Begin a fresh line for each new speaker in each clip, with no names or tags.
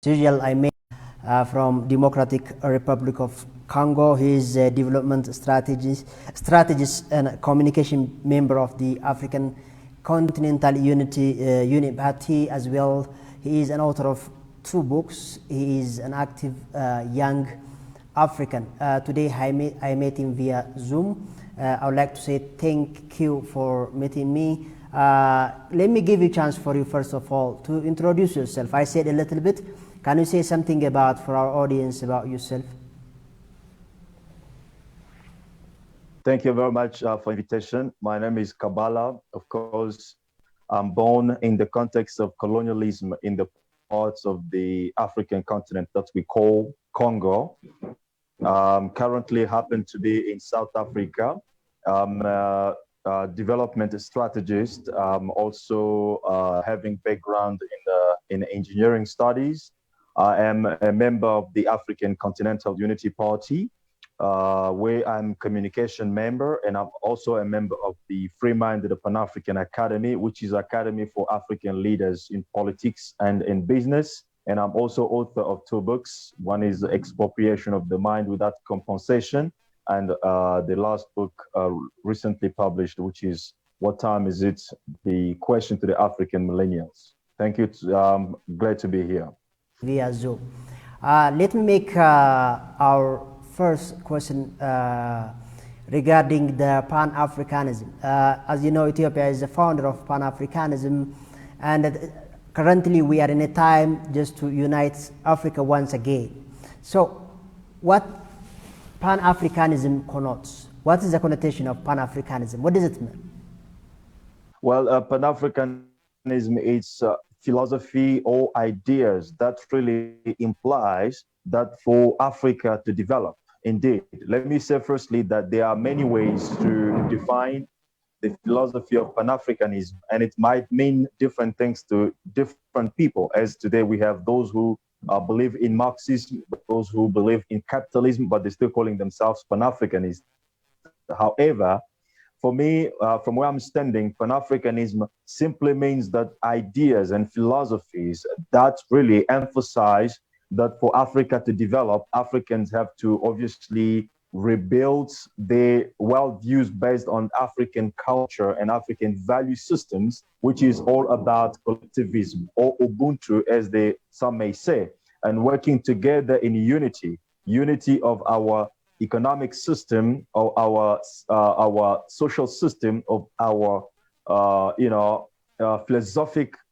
Usual, I met from Democratic Republic of Congo. He is a development strategist and communication member of the African Continental Unity Party as well. He is an author of 2 books. He is an active young African. Today I met him via Zoom. I would like to say thank you for meeting me. Let me give you a chance for you first of all to introduce yourself. I said a little bit. Can you say something for our audience about yourself?
Thank you very much for invitation. My name is Kabala. Of course, I'm born in the context of colonialism in the parts of the African continent that we call Congo. Currently happen to be in South Africa. I'm a development strategist. Also having background in engineering studies. I am a member of the African Continental Unity Party, where I'm communication member, and I'm also a member of the Free-Minded Pan-African Academy, which is Academy for African Leaders in Politics and in Business. And I'm also author of 2 books. One is Expropriation of the Mind Without Compensation, and the last book recently published, which is What Time Is It? The Question to the African Millennials. Thank you. I'm glad to be here.
Via Zoom. Let me make our first question regarding the Pan-Africanism. As you know, Ethiopia is the founder of Pan-Africanism, and currently we are in a time just to unite Africa once again. So what Pan-Africanism connotes? What is the connotation of Pan-Africanism? What does it mean?
Well, Pan-Africanism is philosophy or ideas that really implies that for Africa to develop. Indeed, let me say firstly that there are many ways to define the philosophy of Pan-Africanism, and it might mean different things to different people. As today we have those who believe in Marxism, those who believe in capitalism, but they're still calling themselves Pan-Africanists. However, for me, from where I'm standing, Pan-Africanism simply means that ideas and philosophies that really emphasize that for Africa to develop, Africans have to obviously rebuild their worldviews based on African culture and African value systems, which is all about collectivism or Ubuntu, as some may say, and working together in unity of our economic system, or our social system, of our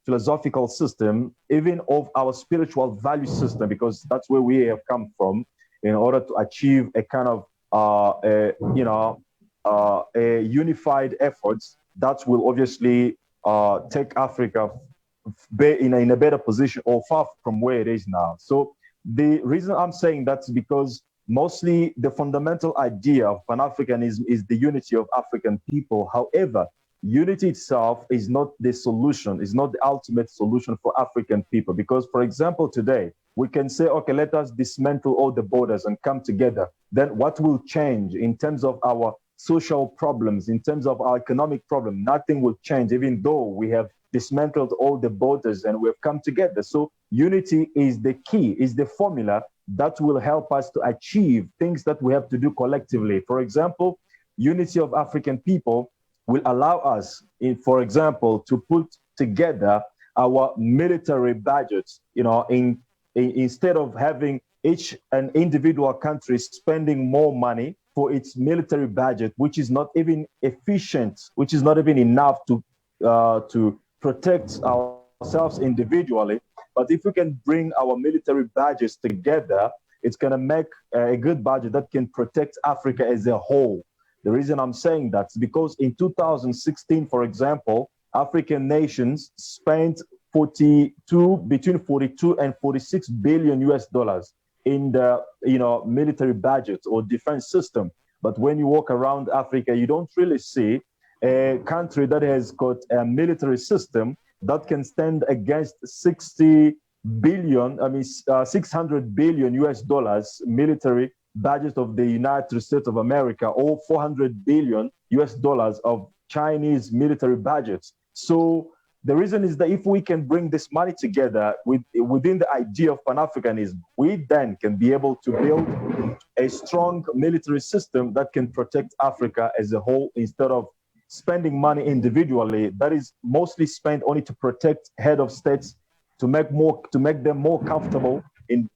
philosophical system, even of our spiritual value system, because that's where we have come from, in order to achieve a kind of a unified efforts that will obviously take Africa in a better position, or far from where it is now. So the reason I'm saying that's because mostly the fundamental idea of Pan-Africanism is the unity of African people. However, unity itself is not the solution, is not the ultimate solution for African people. Because, for example, today, we can say, okay, let us dismantle all the borders and come together. Then what will change in terms of our social problems, in terms of our economic problem? Nothing will change, even though we have dismantled all the borders and we have come together. So unity is the key, is the formula that will help us to achieve things that we have to do collectively. For example, unity of African people will allow us, for example, to put together our military budgets, instead of having each an individual country spending more money for its military budget, which is not even efficient, which is not even enough to protect ourselves individually. But if we can bring our military budgets together, it's going to make a good budget that can protect Africa as a whole. The reason I'm saying that is because in 2016, for example, African nations spent between 42 and 46 billion US dollars in the military budget or defense system. But when you walk around Africa, you don't really see a country that has got a military system that can stand against 600 billion US dollars military budget of the United States of America, or 400 billion US dollars of Chinese military budgets. So The reason is that if we can bring this money together within the idea of Pan-Africanism, we then can be able to build a strong military system that can protect Africa as a whole instead of spending money individually that is mostly spent only to protect head of states to make them more comfortable in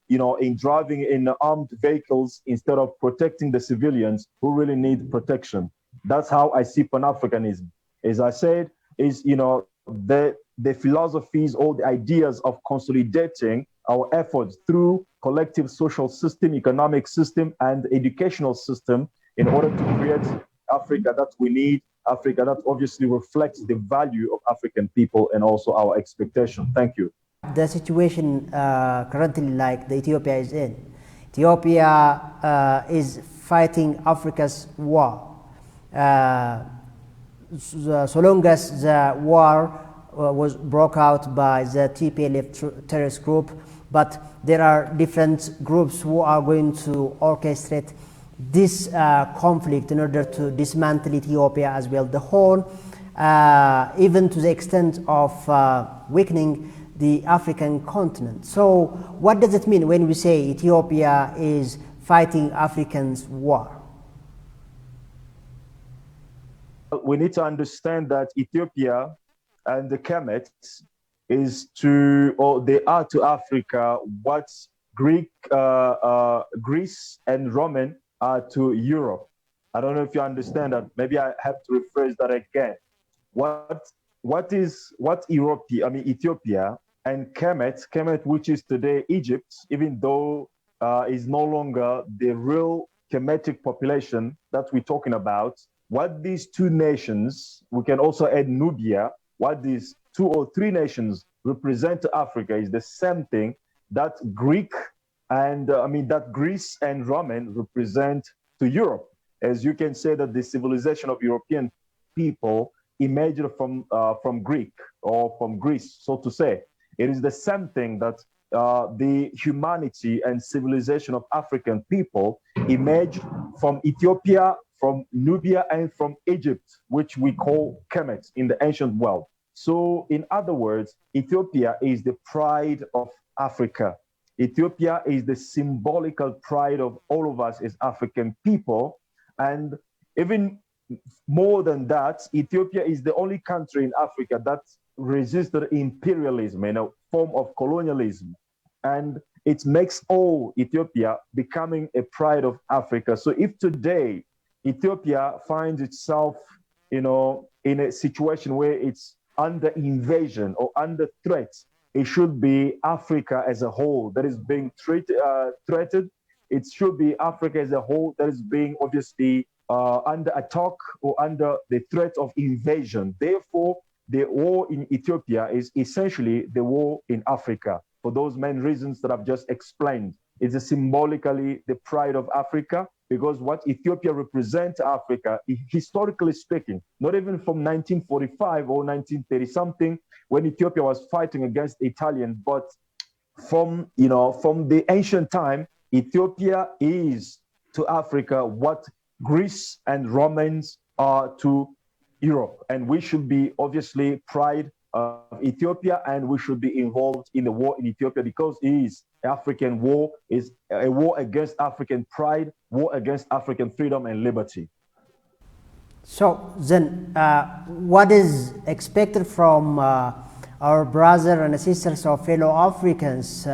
driving in armed vehicles instead of protecting the civilians who really need protection. That's how I see Pan-Africanism. As I said, is the philosophies or the ideas of consolidating our efforts through collective social system, economic system, and educational system in order to create Africa that we need, Africa that obviously reflects the value of African people and also our expectation. Thank you.
The situation currently like the Ethiopia is in. Ethiopia is fighting Africa's war. So long as the war was broke out by the TPLF terrorist group, but there are different groups who are going to orchestrate this conflict in order to dismantle Ethiopia as well, the whole, even to the extent of weakening the African continent. So what does it mean when we say Ethiopia is fighting Africans' war?
We need to understand that Ethiopia and the Kemets they are to Africa what Greece and Roman are to Europe. I don't know if you understand that. Maybe I have to rephrase that again. Ethiopia and Kemet, which is today Egypt, even though is no longer the real Kemetic population that we're talking about. What these two nations, we can also add Nubia, what these two or three nations represent to Africa is the same thing that that Greece and Roman represent to Europe. As you can say that the civilization of European people emerged from Greek or from Greece, so to say. It is the same thing that the humanity and civilization of African people emerged from Ethiopia, from Nubia, and from Egypt, which we call Kemet in the ancient world. So, in other words, Ethiopia is the pride of Africa. Ethiopia is the symbolical pride of all of us as African people. And even more than that, Ethiopia is the only country in Africa that resisted imperialism in a form of colonialism. And it makes all Ethiopia becoming a pride of Africa. So if today Ethiopia finds itself, in a situation where it's under invasion or under threat, it should be Africa as a whole that is being threatened. It should be Africa as a whole that is being obviously under attack or under the threat of invasion. Therefore, the war in Ethiopia is essentially the war in Africa for those main reasons that I've just explained. It's symbolically the pride of Africa, because what Ethiopia represents Africa, historically speaking, not even from 1945 or 1930 something, when Ethiopia was fighting against the Italians, but from the ancient time, Ethiopia is to Africa what Greece and Romans are to Europe. And we should be obviously pride of Ethiopia, and we should be involved in the war in Ethiopia because it is African war, is a war against African pride, war against African freedom and liberty.
So then, what is expected from our brothers and sisters or fellow Africans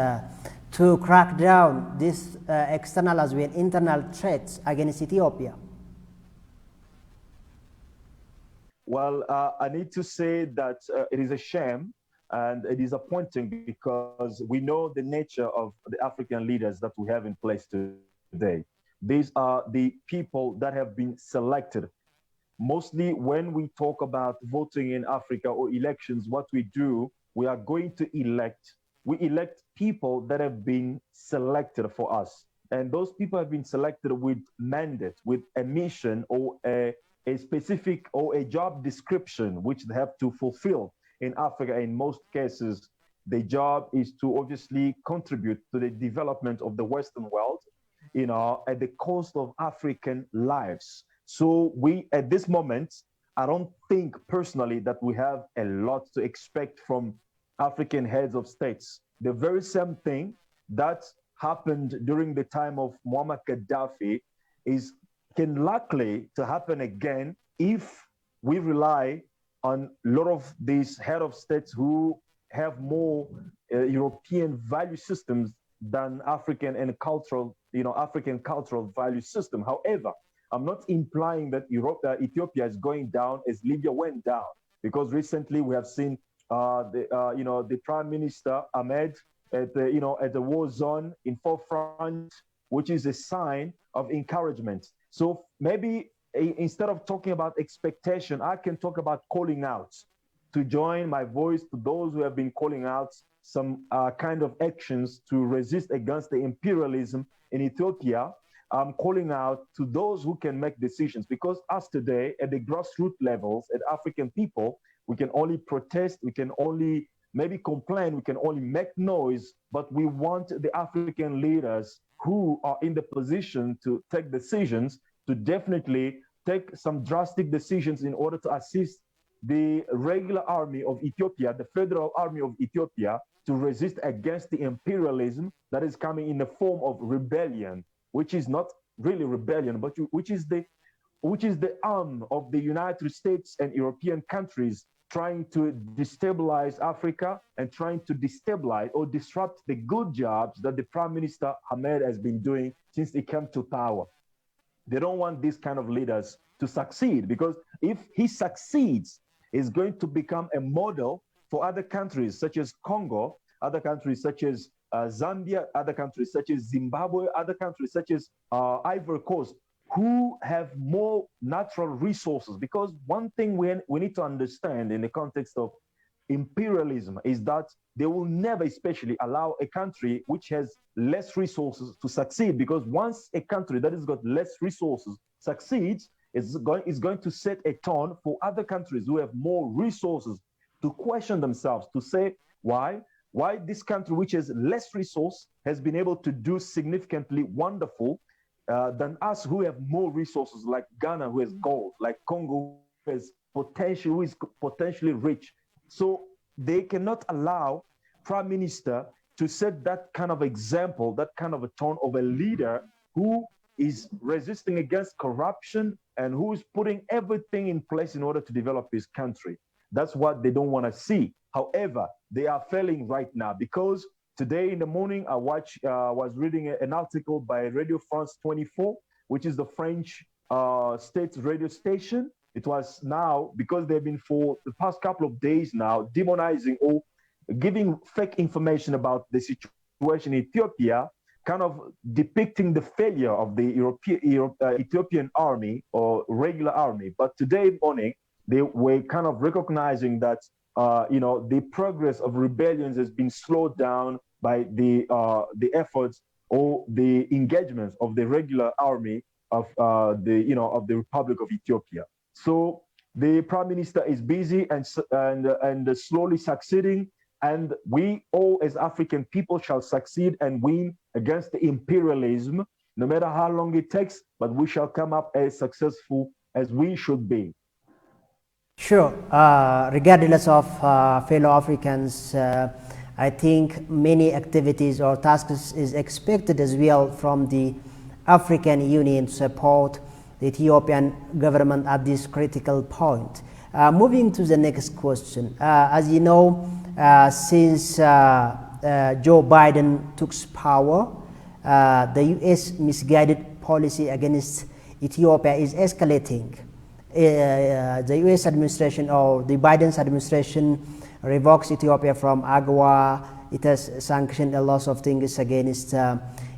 to crack down these external as well internal threats against Ethiopia?
Well, I need to say that it is a shame and it is disappointing because we know the nature of the African leaders that we have in place today. These are the people that have been selected. Mostly when we talk about voting in Africa or elections, what we do, we are going to we elect people that have been selected for us. And those people have been selected with mandate, with a mission or a specific or a job description which they have to fulfill in Africa. In most cases, the job is to obviously contribute to the development of the Western world, at the cost of African lives. So we, at this moment, I don't think personally that we have a lot to expect from African heads of states. The very same thing that happened during the time of Muammar Gaddafi is can likely to happen again if we rely on a lot of these head of states who have more European value systems than African and cultural, African cultural value system. However, I'm not implying that Ethiopia is going down as Libya went down, because recently we have seen the Prime Minister Ahmed at the war zone in forefront, which is a sign of encouragement. So maybe instead of talking about expectation, I can talk about calling out, to join my voice to those who have been calling out some kind of actions to resist against the imperialism in Ethiopia. I'm calling out to those who can make decisions, because us today at the grassroots levels, at African people, we can only protest, we can only maybe complain, we can only make noise, but we want the African leaders who are in the position to take decisions to definitely take some drastic decisions in order to assist the regular army of Ethiopia, the federal army of Ethiopia, to resist against the imperialism that is coming in the form of rebellion, which is not really rebellion, but which is the arm of the United States and European countries trying to destabilize Africa and trying to destabilize or disrupt the good jobs that the Prime Minister Ahmed has been doing since he came to power. They don't want these kind of leaders to succeed, because if he succeeds, he's going to become a model for other countries such as Congo, other countries such as Zambia, other countries such as Zimbabwe, other countries such as Ivory Coast, who have more natural resources. Because one thing we need to understand in the context of imperialism is that they will never especially allow a country which has less resources to succeed, because once a country that has got less resources succeeds, it's going to set a tone for other countries who have more resources to question themselves, to say why this country which has less resource has been able to do significantly wonderful than us who have more resources, like Ghana who has gold, like Congo who is potentially rich. So they cannot allow prime minister to set that kind of example, that kind of a tone of a leader who is resisting against corruption and who is putting everything in place in order to develop his country. That's what they don't want to see. However, they are failing right now, because today in the morning I was reading an article by Radio France 24, which is the French state radio station. It was now, because they've been for the past couple of days now demonizing or giving fake information about the situation in Ethiopia, kind of depicting the failure of the Ethiopian army or regular army. But today morning, they were kind of recognizing that the progress of rebellions has been slowed down by the efforts or the engagements of the regular army of the Republic of Ethiopia. So the prime minister is busy and slowly succeeding, and we all as African people shall succeed and win against the imperialism, no matter how long it takes, but we shall come up as successful as we should be.
Sure. Regardless of fellow Africans, I think many activities or tasks is expected as well from the African Union to support the Ethiopian government at this critical point. Moving to the next question. As you know, since Joe Biden took power, the US misguided policy against Ethiopia is escalating. The US administration or the Biden's administration revokes Ethiopia from AGOA. It has sanctioned a lot of things against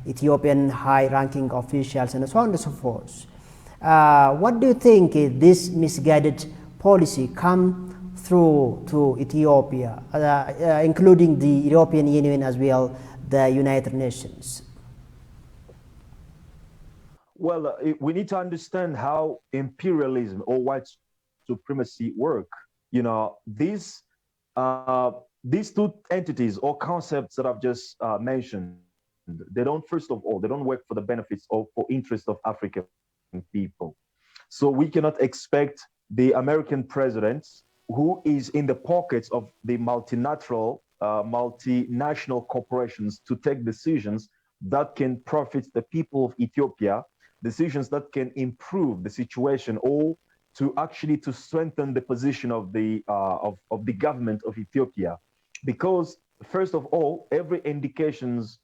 Ethiopian high-ranking officials and so on and so forth. What do you think this misguided policy come through to Ethiopia, including the European Union as well, the United Nations?
Well, we need to understand how imperialism or white supremacy work. These two entities or concepts that I've just mentioned, they don't, first of all, they don't work for the benefits or for interest of African people. So we cannot expect the American president, who is in the pockets of the multinational corporations to take decisions that can profit the people of Ethiopia, decisions that can improve the situation, or to actually to strengthen the position of the government of Ethiopia. Because first of all, every indications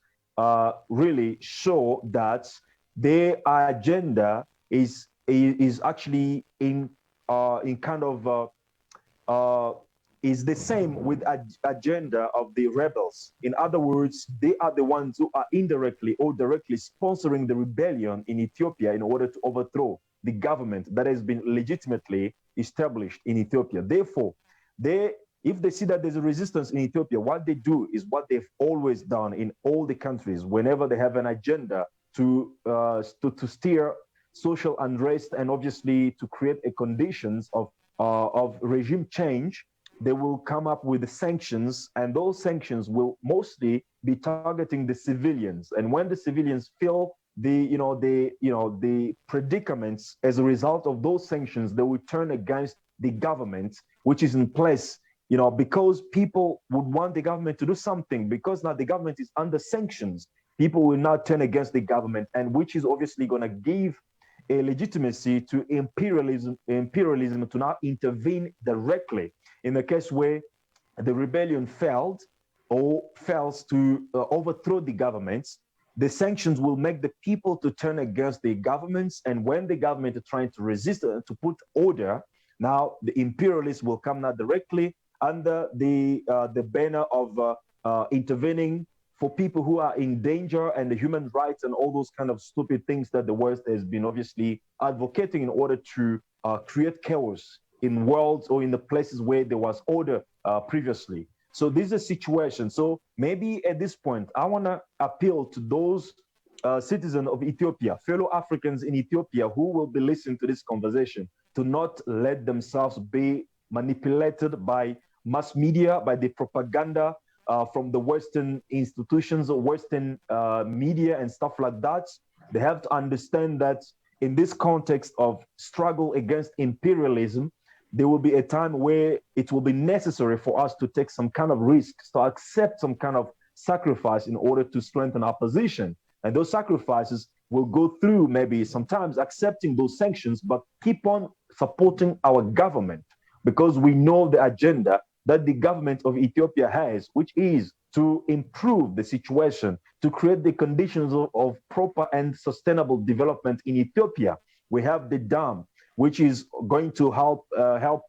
really show that their agenda is actually in kind of uh, is the same with agenda of the rebels. In other words, they are the ones who are indirectly or directly sponsoring the rebellion in Ethiopia in order to overthrow the government that has been legitimately established in Ethiopia. Therefore, if they see that there's a resistance in Ethiopia, what they do is what they've always done in all the countries. Whenever they have an agenda to steer social unrest and obviously to create a conditions of regime change, they will come up with the sanctions, and those sanctions will mostly be targeting the civilians. And when the civilians feel the predicaments as a result of those sanctions, they will turn against the government which is in place. Because people would want the government to do something, because now the government is under sanctions, people will not turn against the government, and which is obviously going to give a legitimacy to imperialism to now intervene directly in the case where the rebellion failed or fails to overthrow the governments. The sanctions will make the people to turn against the governments, and when the government is trying to resist to put order, now the imperialists will come now directly under the banner of intervening for people who are in danger and the human rights and all those kind of stupid things that the West has been obviously advocating in order to create chaos in worlds or in the places where there was order previously. So this is a situation. So maybe at this point, I want to appeal to those citizens of Ethiopia, fellow Africans in Ethiopia who will be listening to this conversation, to not let themselves be manipulated by mass media, by the propaganda from the Western institutions or Western media and stuff like that. They have to understand that in this context of struggle against imperialism, there will be a time where it will be necessary for us to take some kind of risks, to accept some kind of sacrifice in order to strengthen our position. And those sacrifices will go through maybe sometimes accepting those sanctions, but keep on supporting our government, because we know the agenda that the government of Ethiopia has, which is to improve the situation, to create the conditions of proper and sustainable development in Ethiopia. We have the dam, which is going to help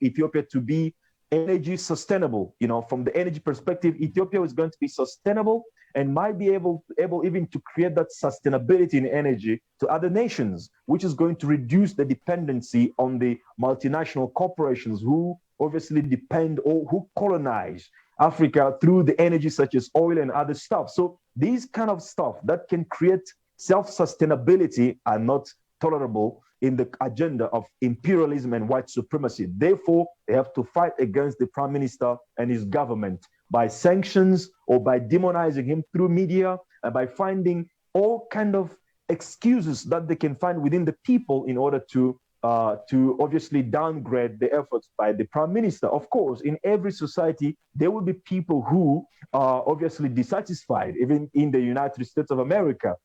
Ethiopia to be energy sustainable. From the energy perspective, Ethiopia is going to be sustainable and might be able even to create that sustainability in energy to other nations, which is going to reduce the dependency on the multinational corporations who obviously depend or who colonize Africa through the energy such as oil and other stuff. So these kind of stuff that can create self-sustainability are not tolerable in the agenda of imperialism and white supremacy. Therefore, they have to fight against the prime minister and his government by sanctions or by demonizing him through media and by finding all kind of excuses that they can find within the people in order to obviously downgrade the efforts by the prime minister. Of course, in every society, there will be people who are obviously dissatisfied. Even in the United States of America,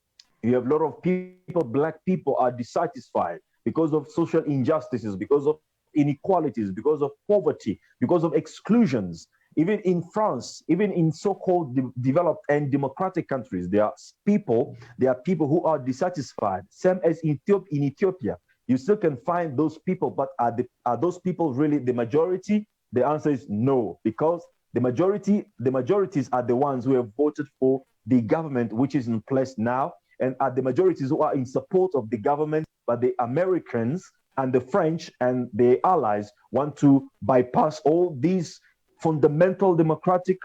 you have a lot of people, black people are dissatisfied because of social injustices, because of inequalities, because of poverty, because of exclusions. Even in France, even in so-called developed and democratic countries, there are people who are dissatisfied. Same as in Ethiopia. You still can find those people, but are those people really the majority? The answer is no, because the majorities are the ones who have voted for the government which is in place now, and are the majorities who are in support of the government, but the Americans and the French and the allies want to bypass all these fundamental democratic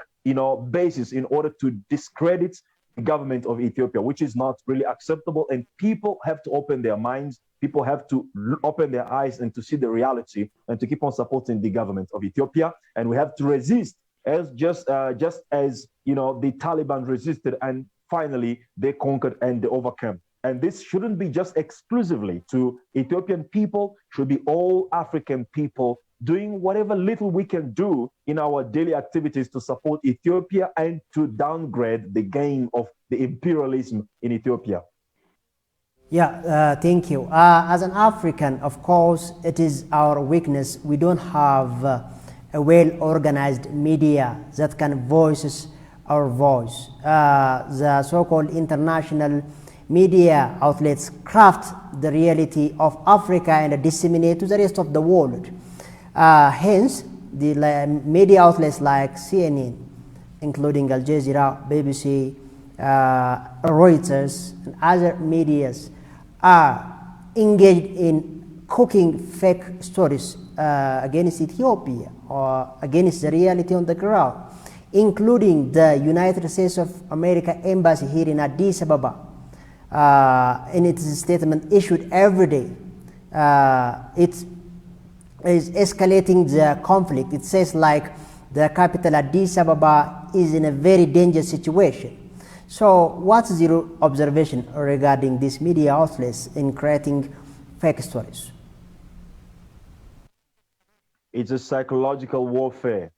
basis in order to discredit the government of Ethiopia, which is not really acceptable. And people have to open their minds, people have to open their eyes and to see the reality and to keep on supporting the government of Ethiopia. And we have to resist as just as the Taliban resisted, and finally they conquered and they overcame And this shouldn't be just exclusively to Ethiopian people, should be all African people doing whatever little we can do in our daily activities to support Ethiopia and to downgrade the game of the imperialism in Ethiopia.
Yeah, thank you. As an African, of course, it is our weakness. We don't have a well-organized media that can voice our voice. The so-called international media outlets craft the reality of Africa and disseminate to the rest of the world. Hence, the media outlets like CNN, including Al Jazeera, BBC, Reuters, and other medias are engaged in cooking fake stories against Ethiopia or against the reality on the ground, including the United States of America Embassy here in Addis Ababa. In its statement issued every day, it is escalating the conflict. It says like the capital Addis Ababa is in a very dangerous situation. So what is your observation regarding these media outlets in creating fake stories?
It's a psychological warfare.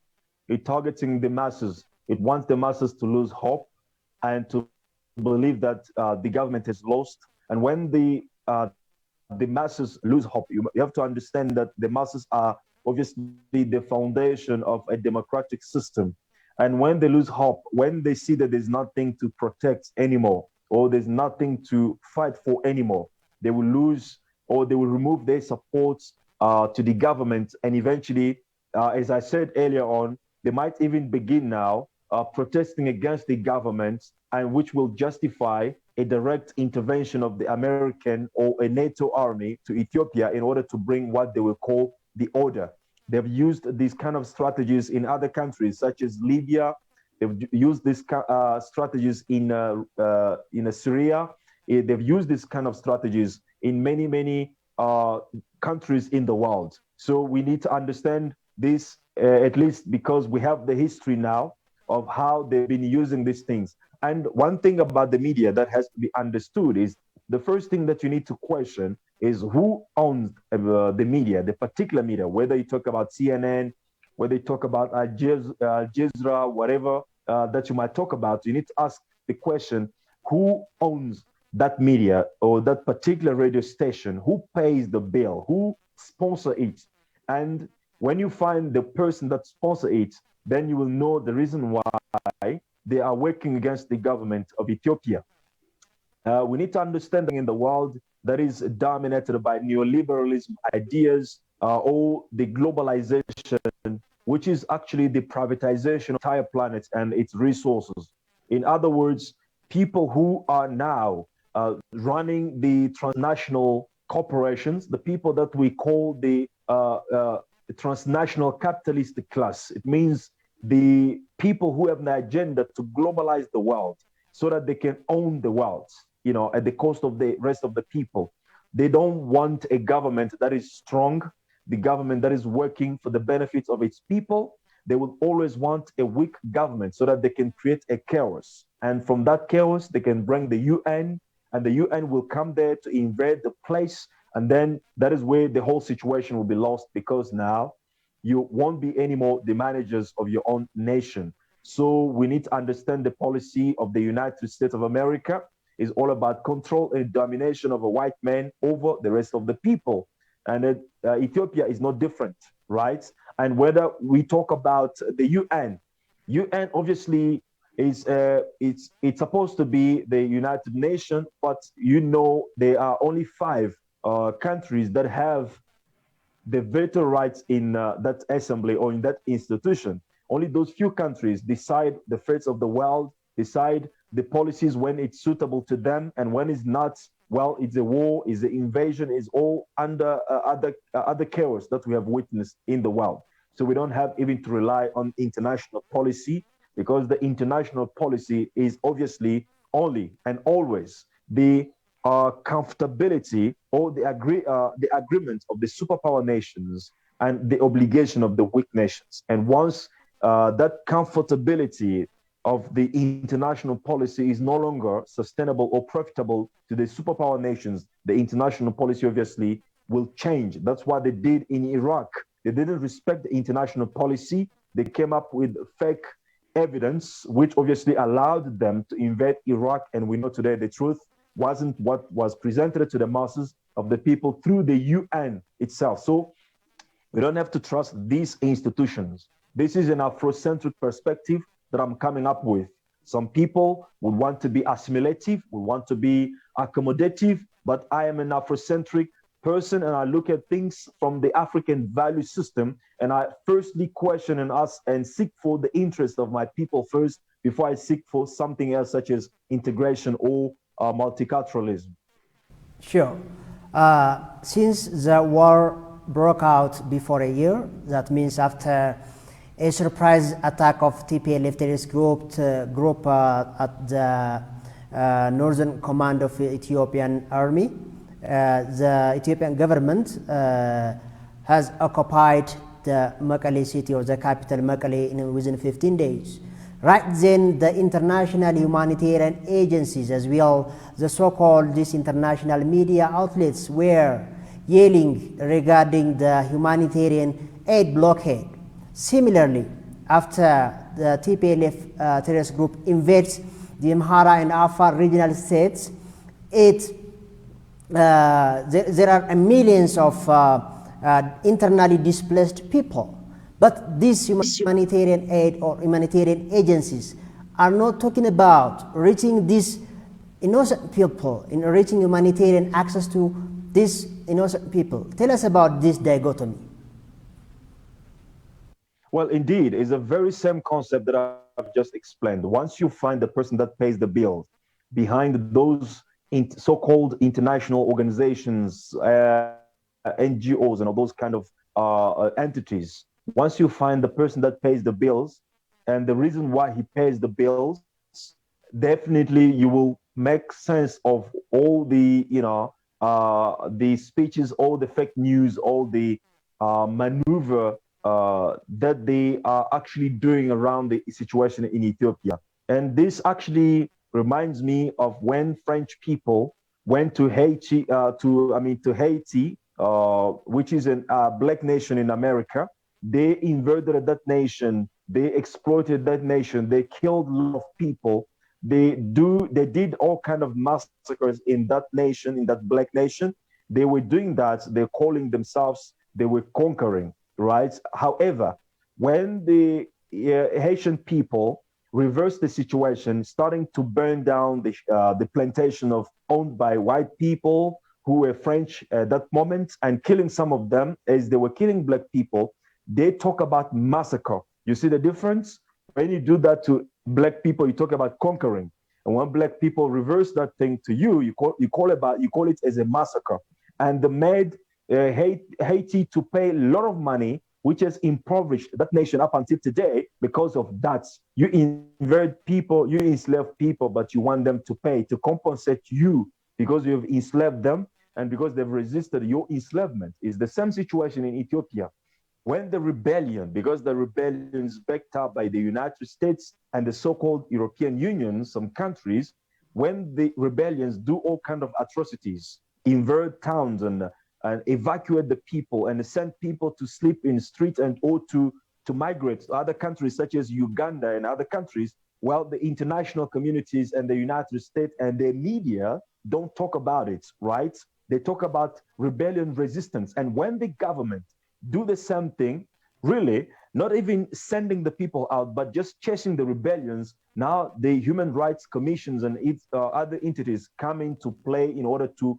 It's targeting the masses. It wants the masses to lose hope and to believe that the government is lost. And when the masses lose hope, you have to understand that the masses are obviously the foundation of a democratic system. And when they lose hope, when they see that there's nothing to protect anymore, or there's nothing to fight for anymore, they will lose or they will remove their support to the government. And eventually, as I said earlier on, they might even begin now protesting against the government, and which will justify a direct intervention of the American or a NATO army to Ethiopia in order to bring what they will call the order. They've used these kind of strategies in other countries, such as Libya. They've used these strategies in Syria. They've used these kind of strategies in many countries in the world. So we need to understand this, at least because we have the history now of how they've been using these things. And one thing about the media that has to be understood is the first thing that you need to question is who owns the media, the particular media, whether you talk about CNN, whether you talk about Al Jazeera, whatever that you might talk about, you need to ask the question, who owns that media or that particular radio station? Who pays the bill? Who sponsor it? And when you find the person that sponsor it, then you will know the reason why they are working against the government of Ethiopia. We need to understand that in the world that is dominated by neoliberalism ideas or the globalization, which is actually the privatization of the entire planet and its resources. In other words, people who are now running the transnational corporations, the people that we call the transnational capitalist class. It means the people who have an agenda to globalize the world so that they can own the world, you know, at the cost of the rest of the people. They don't want a government that is strong, the government that is working for the benefits of its people. They will always want a weak government so that they can create a chaos. And from that chaos, they can bring the UN, and the UN will come there to invade the place. And then that is where the whole situation will be lost, because now you won't be anymore the managers of your own nation. So we need to understand the policy of the United States of America is all about control and domination of a white man over the rest of the people. And Ethiopia is no different, right? And whether we talk about the UN obviously is it's supposed to be the United Nations, but you know there are only 5 countries that have the veto rights in that assembly or in that institution. Only those few countries decide the fates of the world, decide the policies when it's suitable to them, and when it's not, well, it's a war, it's an invasion, is all under other chaos that we have witnessed in the world. So we don't have even to rely on international policy, because the international policy is obviously only and always the comfortability or the agreement of the superpower nations and the obligation of the weak nations. And once that comfortability of the international policy is no longer sustainable or profitable to the superpower nations, the international policy obviously will change. That's what they did in Iraq. They didn't respect the international policy. They came up with fake evidence, which obviously allowed them to invade Iraq. And we know today the truth wasn't what was presented to the masses of the people through the UN itself. So we don't have to trust these institutions. This is an Afrocentric perspective that I'm coming up with. Some people would want to be assimilative, would want to be accommodative, but I am an Afrocentric person and I look at things from the African value system and I firstly question and ask and seek for the interest of my people first before I seek for something else such as integration or multiculturalism.
Sure. Since the war broke out before a year, that means after a surprise attack of TPLF terrorist group at the northern command of the Ethiopian army, the Ethiopian government has occupied the Mekelle city or the capital Mekelle within 15 days. Right then, the international humanitarian agencies, as well the so-called these international media outlets, were yelling regarding the humanitarian aid blockade. Similarly, after the TPLF terrorist group invades the Amhara and Afar regional states, there are millions of internally displaced people. But these humanitarian aid or humanitarian agencies are not talking about reaching these innocent people, in reaching humanitarian access to these innocent people. Tell us about this dichotomy.
Well, indeed, it's the very same concept that I've just explained. Once you find the person that pays the bills behind those so-called international organizations, NGOs, and all those kind of entities, once you find the person that pays the bills and the reason why he pays the bills, definitely you will make sense of all the, the speeches, all the fake news, all the maneuver that they are actually doing around the situation in Ethiopia. And this actually reminds me of when French people went to Haiti, to Haiti, which is a black nation in America. They invaded that nation. They exploited that nation. They killed a lot of people. They did all kind of massacres in that nation, in that black nation. They were doing that. They're calling themselves, they were conquering, right? However, when the Haitian people reversed the situation, starting to burn down the plantation owned by white people who were French at that moment and killing some of them as they were killing black people, they talk about massacre. You see the difference? When you do that to black people, you talk about conquering. And when black people reverse that thing to you, you call it as a massacre. And they made Haiti to pay a lot of money, which has impoverished that nation up until today because of that. You invert people, you enslave people, but you want them to pay to compensate you because you have enslaved them and because they've resisted your enslavement. It's the same situation in Ethiopia. When the rebellion, because the rebellion is backed up by the United States and the so-called European Union, some countries, when the rebellions do all kind of atrocities, invade towns and evacuate the people and send people to sleep in the streets and or to migrate to other countries such as Uganda and other countries, well, the international communities and the United States and the media don't talk about it, right? They talk about rebellion resistance. And when the government do the same thing, really, not even sending the people out, but just chasing the rebellions, now the human rights commissions and its other entities come into play in order to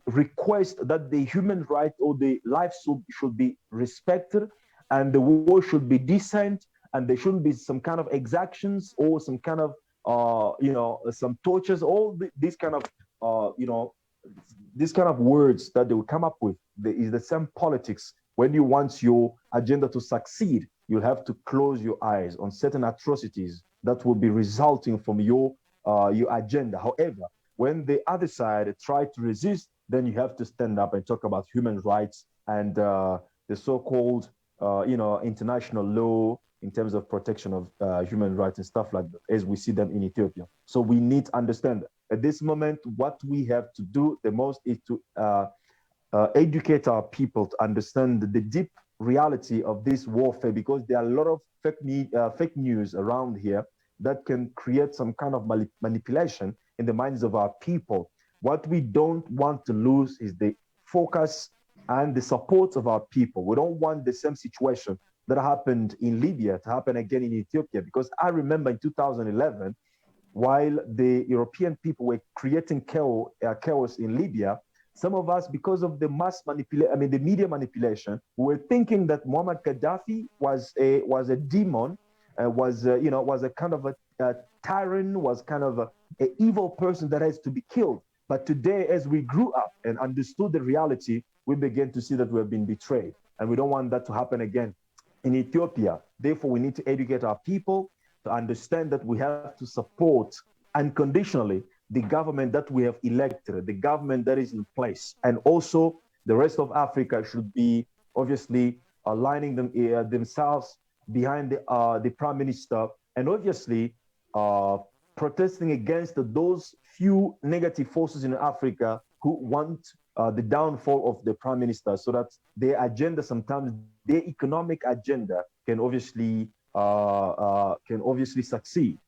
request that the human right or the life should be respected and the war should be decent and there shouldn't be some kind of exactions or some kind of some tortures, all these kind of these kind of words that they will come up with. There is the same politics. When you want your agenda to succeed, you'll have to close your eyes on certain atrocities that will be resulting from your agenda. However, when the other side try to resist, then you have to stand up and talk about human rights and the so-called international law in terms of protection of human rights and stuff like that, as we see them in Ethiopia. So we need to understand that. At this moment, what we have to do the most is to educate our people to understand the deep reality of this warfare, because there are a lot of fake news around here that can create some kind of manipulation in the minds of our people. What we don't want to lose is the focus and the support of our people. We don't want the same situation that happened in Libya to happen again in Ethiopia, because I remember in 2011, while the European people were creating chaos in Libya, some of us, because of the the media manipulation, we were thinking that Muammar Gaddafi was a demon, was a kind of a tyrant, was kind of a evil person that has to be killed. But today, as we grew up and understood the reality, we began to see that we have been betrayed, and we don't want that to happen again in Ethiopia. Therefore, we need to educate our people to understand that we have to support unconditionally the government that we have elected, the government that is in place. And also, the rest of Africa should be obviously aligning themselves behind the prime minister, and obviously protesting against those few negative forces in Africa who want the downfall of the prime minister, so that their agenda, sometimes their economic agenda, can obviously succeed.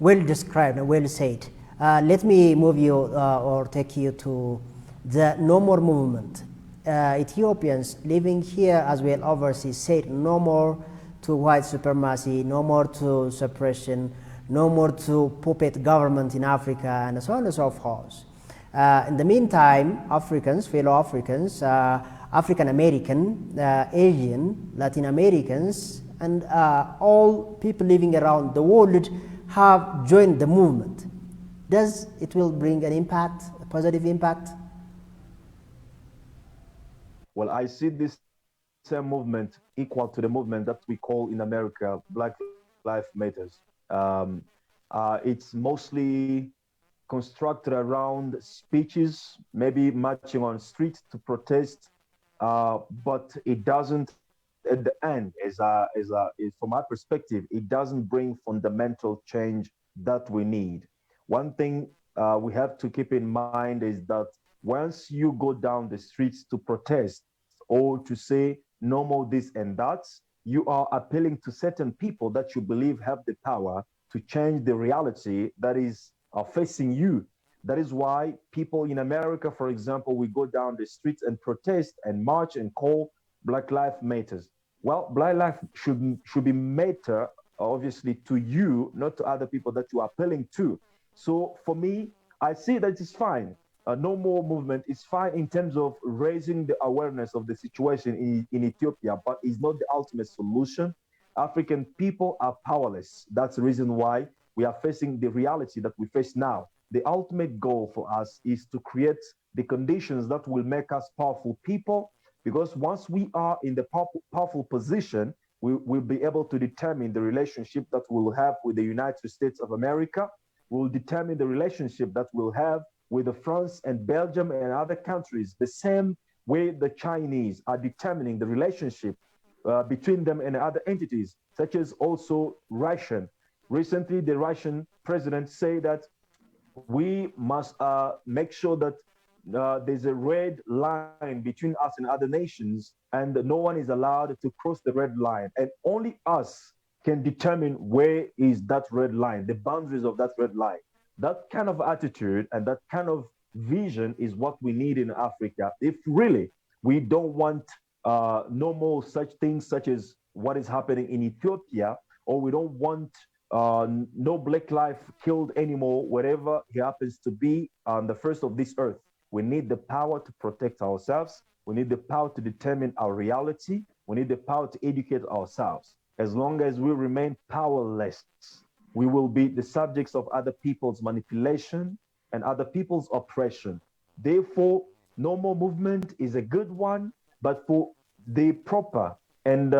Well described and well said. Let me move you or take you to the no more movement. Ethiopians living here as well overseas said no more to white supremacy, no more to suppression, no more to puppet government in Africa, and so on and so forth. In the meantime, Africans, fellow Africans, African American, Asian, Latin Americans, and all people living around the world have joined the movement. Does it will bring an impact, a positive impact?
Well, I see this same movement equal to the movement that we call in America Black Lives Matters. It's mostly constructed around speeches, maybe marching on streets to protest, but it doesn't, at the end, from my perspective, it doesn't bring fundamental change that we need. One thing we have to keep in mind is that once you go down the streets to protest or to say no more this and that, you are appealing to certain people that you believe have the power to change the reality that is facing you. That is why people in America, for example, we go down the streets and protest and march and call Black Lives Matters. Well, Black Life should be matter, obviously, to you, not to other people that you are appealing to. So for me, I see that it's fine. No more movement is fine in terms of raising the awareness of the situation in Ethiopia, but it's not the ultimate solution. African people are powerless. That's the reason why we are facing the reality that we face now. The ultimate goal for us is to create the conditions that will make us powerful people, because once we are in the powerful position, we will be able to determine the relationship that we'll have with the United States of America. We'll determine the relationship that we'll have with the France and Belgium and other countries, the same way the Chinese are determining the relationship between them and other entities, such as also Russian. Recently, the Russian president said that we must make sure that there's a red line between us and other nations, and no one is allowed to cross the red line. And only us can determine where is that red line, the boundaries of that red line. That kind of attitude and that kind of vision is what we need in Africa. If really we don't want no more such things such as what is happening in Ethiopia, or we don't want no black life killed anymore, wherever he happens to be on the first of this earth. We need the power to protect ourselves. We need the power to determine our reality. We need the power to educate ourselves. As long as we remain powerless, we will be the subjects of other people's manipulation and other people's oppression. Therefore, no more movement is a good one, but for the proper and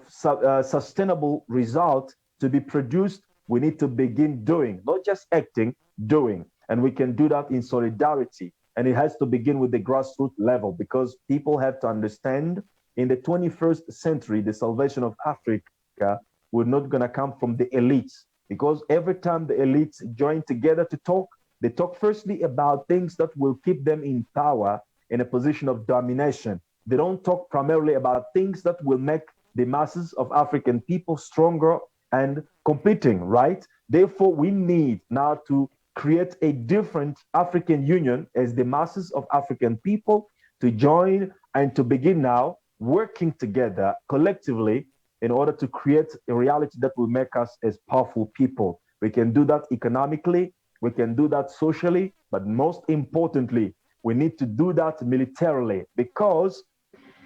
sustainable result to be produced, we need to begin doing, not just acting, doing. And we can do that in solidarity. And it has to begin with the grassroots level, because people have to understand in the 21st century, the salvation of Africa we're not going to come from the elites, because every time the elites join together to talk, they talk firstly about things that will keep them in power in a position of domination. They don't talk primarily about things that will make the masses of African people stronger and competing, right? Therefore, we need now to create a different African Union as the masses of African people to join and to begin now working together collectively in order to create a reality that will make us as powerful people. We can do that economically, we can do that socially, but most importantly, we need to do that militarily, because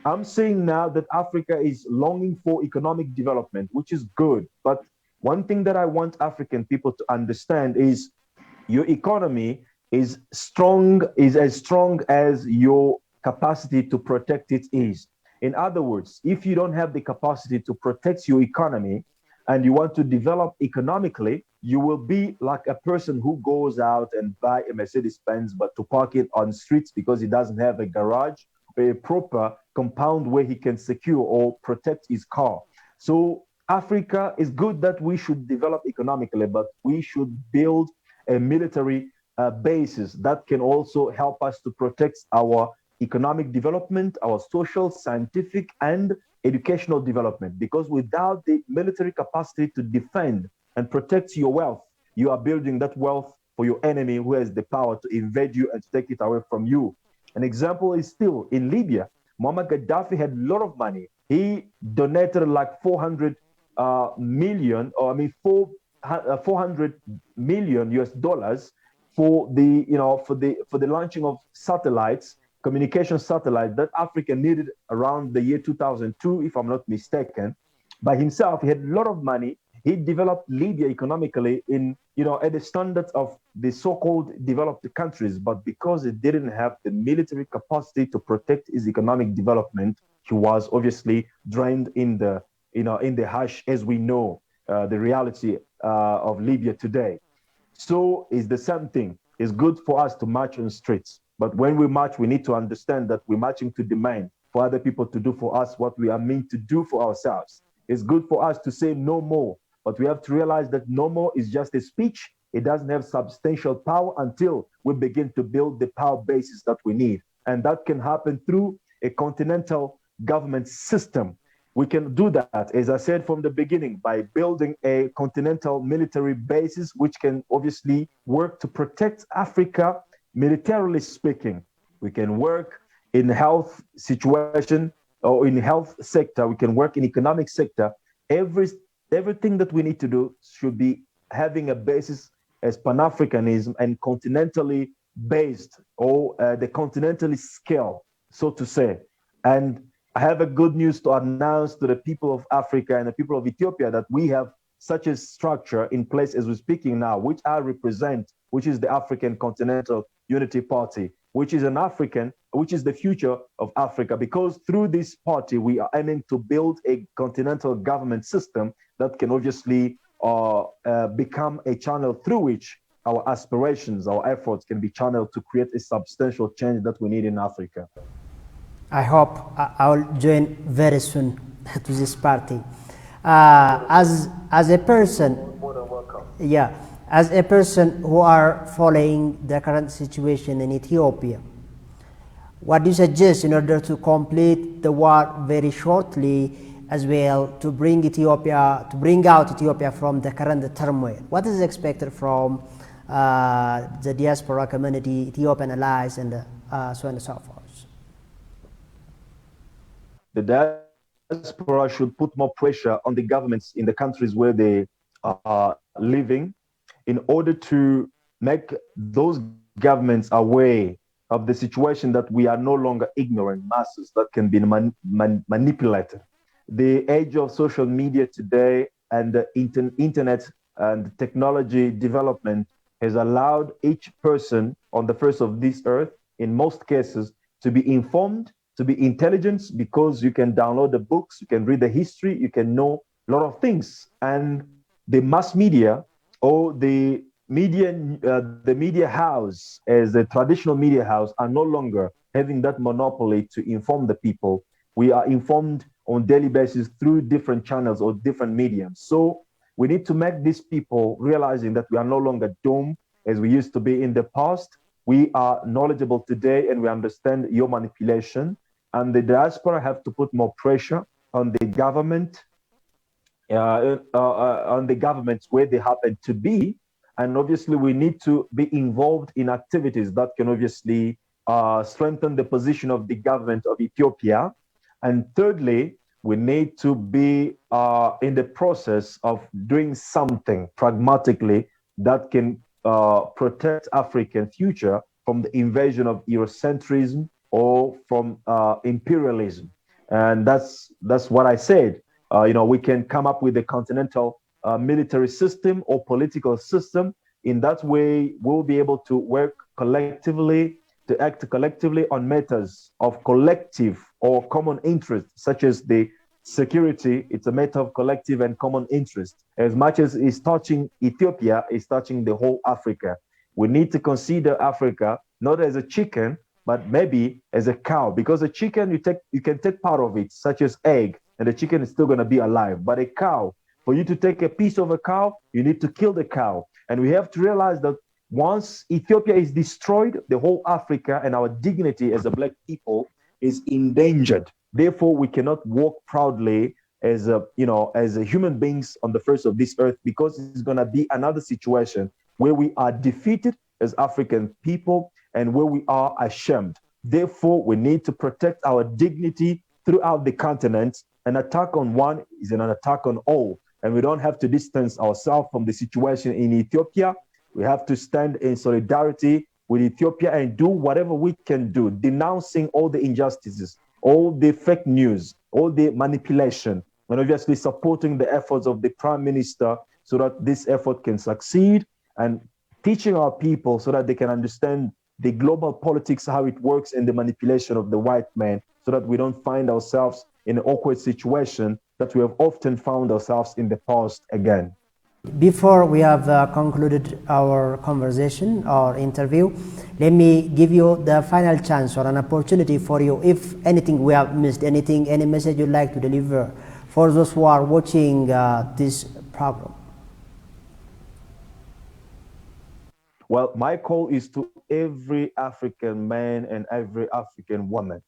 I'm seeing now that Africa is longing for economic development, which is good. But one thing that I want African people to understand is your economy is as strong as your capacity to protect it is. In other words, if you don't have the capacity to protect your economy and you want to develop economically, you will be like a person who goes out and buy a Mercedes Benz, but to park it on streets because he doesn't have a garage, a proper compound where he can secure or protect his car. So Africa is good that we should develop economically, but we should build a military basis that can also help us to protect our economic development, our social, scientific, and educational development. Because without the military capacity to defend and protect your wealth, you are building that wealth for your enemy who has the power to invade you and to take it away from you. An example is still in Libya. Muammar Gaddafi had a lot of money. He donated like 400 million, or I mean, 400 million US dollars for the, for the launching of satellites, communication satellites that Africa needed around the year 2002, if I'm not mistaken. By himself, he had a lot of money. He developed Libya economically in, at the standards of the so-called developed countries. But because he didn't have the military capacity to protect his economic development, he was obviously drained in the, in the hash, as we know, the reality of Libya today. So it's the same thing. It's good for us to march on streets. But when we march, we need to understand that we're marching to demand for other people to do for us what we are meant to do for ourselves. It's good for us to say no more, but we have to realize that no more is just a speech. It doesn't have substantial power until we begin to build the power basis that we need. And that can happen through a continental government system. We can do that, as I said from the beginning, by building a continental military basis, which can obviously work to protect Africa, militarily speaking. We can work in health situation or in health sector. We can work in economic sector. Everything that we need to do should be having a basis as Pan-Africanism and continentally based, or the continentally scale, so to say. And I have a good news to announce to the people of Africa and the people of Ethiopia that we have such a structure in place as we're speaking now, which I represent, which is the African Continental Unity Party, which is which is the future of Africa. Because through this party, we are aiming to build a continental government system that can obviously become a channel through which our aspirations, our efforts can be channeled to create a substantial change that we need in Africa.
I hope I will join very soon to this party. As a person, yeah, as a person who are following the current situation in Ethiopia, what do you suggest in order to complete the war very shortly, as well to bring out Ethiopia from the current turmoil? What is expected from the diaspora community, Ethiopian allies, and so on and so forth?
The diaspora should put more pressure on the governments in the countries where they are living in order to make those governments aware of the situation that we are no longer ignorant masses that can be manipulated. The age of social media today and the internet and technology development has allowed each person on the face of this earth, in most cases, to be informed, to be intelligent, because you can download the books, you can read the history, you can know a lot of things. And the mass media, or the media house, as a traditional media house, are no longer having that monopoly to inform the people. We are informed on daily basis through different channels or different mediums. So we need to make these people realizing that we are no longer doomed as we used to be in the past. We are knowledgeable today and we understand your manipulation. And the diaspora have to put more pressure on the government, on the governments where they happen to be. And obviously, we need to be involved in activities that can obviously strengthen the position of the government of Ethiopia. And thirdly, we need to be in the process of doing something pragmatically that can protect African future from the invasion of Eurocentrism or from imperialism. And that's what I said. We can come up with a continental military system or political system. In that way, we'll be able to work collectively, to act collectively on matters of collective or common interest, such as the security. It's a matter of collective and common interest. As much as it's touching Ethiopia, it's touching the whole Africa. We need to consider Africa not as a chicken, but maybe as a cow, because a chicken you can take part of it, such as egg, and the chicken is still going to be alive. But a cow, for you to take a piece of a cow, you need to kill the cow. And we have to realize that once Ethiopia is destroyed, the whole Africa and our dignity as a black people is endangered. Therefore, we cannot walk proudly as as a human beings on the face of this earth, because it's going to be another situation where we are defeated as African people and where we are ashamed. Therefore, we need to protect our dignity throughout the continent. An attack on one is an attack on all. And we don't have to distance ourselves from the situation in Ethiopia. We have to stand in solidarity with Ethiopia and do whatever we can do, denouncing all the injustices, all the fake news, all the manipulation, and obviously supporting the efforts of the Prime Minister so that this effort can succeed, and teaching our people so that they can understand the global politics, how it works, and the manipulation of the white man, so that we don't find ourselves in an awkward situation that we have often found ourselves in the past again.
Before we have concluded our conversation or interview, let me give you the final chance or an opportunity for you. If anything we have missed, anything, any message you'd like to deliver for those who are watching this program.
Well, my call is to every African man and every African woman.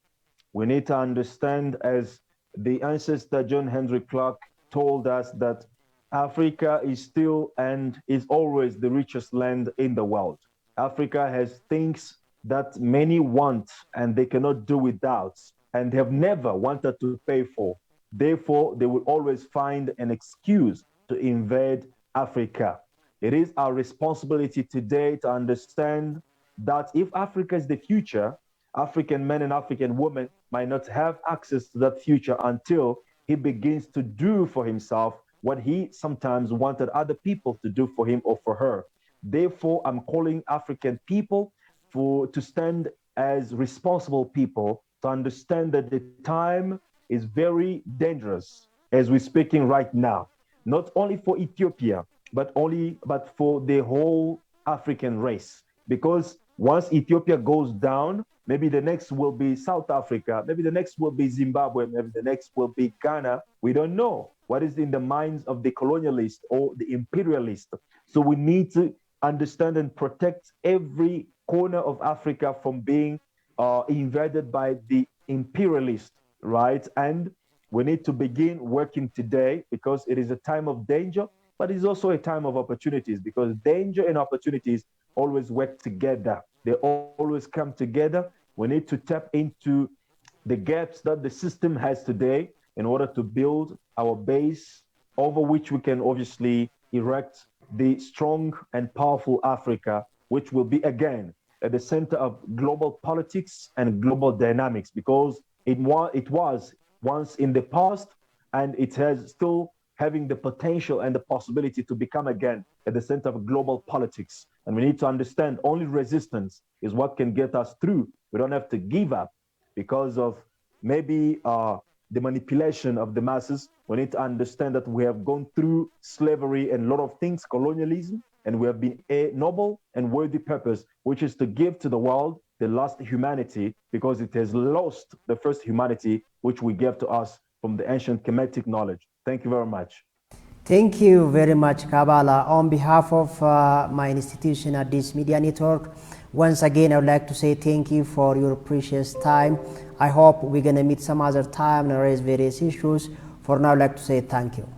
We need to understand, as the ancestor John Henry Clark told us, that Africa is still and is always the richest land in the world. Africa has things that many want and they cannot do without, and have never wanted to pay for. Therefore, they will always find an excuse to invade Africa. It is our responsibility today to understand that if Africa is the future, African men and African women might not have access to that future until he begins to do for himself what he sometimes wanted other people to do for him or for her. Therefore, I'm calling African people to stand as responsible people, to understand that the time is very dangerous as we're speaking right now, not only for Ethiopia, but for the whole African race. Because once Ethiopia goes down, maybe the next will be South Africa, maybe the next will be Zimbabwe, maybe the next will be Ghana. We don't know what is in the minds of the colonialist or the imperialist. So we need to understand and protect every corner of Africa from being invaded by the imperialist, right? And we need to begin working today, because it is a time of danger, but it's also a time of opportunities, because danger and opportunities always work together. They always come together. We need to tap into the gaps that the system has today in order to build our base over which we can obviously erect the strong and powerful Africa, which will be again at the center of global politics and global dynamics, because it was once in the past, and it has still having the potential and the possibility to become again at the center of global politics. And we need to understand only resistance is what can get us through. We don't have to give up because of maybe the manipulation of the masses. We need to understand that we have gone through slavery and a lot of things, colonialism, and we have been a noble and worthy purpose, which is to give to the world the last humanity, because it has lost the first humanity which we gave to us from the ancient Kemetic knowledge. Thank you very much.
Thank you very much, Kabbalah. On behalf of my institution at this media network, once again, I would like to say thank you for your precious time. I hope we're going to meet some other time and raise various issues. For now, I'd like to say thank you.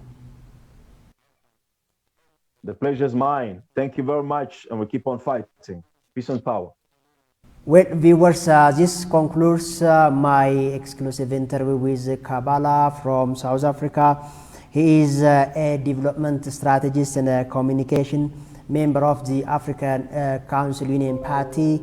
The pleasure is mine. Thank you very much, and we keep on fighting. Peace and power.
Well, viewers, this concludes my exclusive interview with Kabbalah from South Africa. He is a development strategist and a communication member of the African Council Union Party.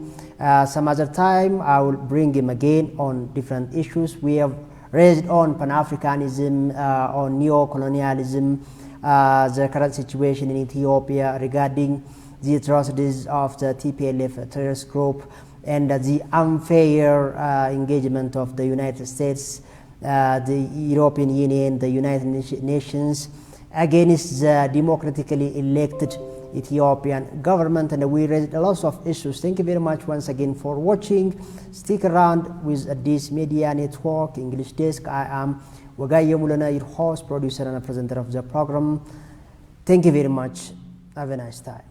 Some other time, I will bring him again on different issues. We have raised on Pan-Africanism, on neo-colonialism, the current situation in Ethiopia regarding the atrocities of the TPLF terrorist group and the unfair engagement of the United States, the European Union, the United Nations against the democratically elected Ethiopian government, and we raised a lot of issues. Thank you very much once again for watching. Stick around with this media network English desk. I am Wagaye Mulana, your host, producer and presenter of the program. Thank you very much. Have a nice time.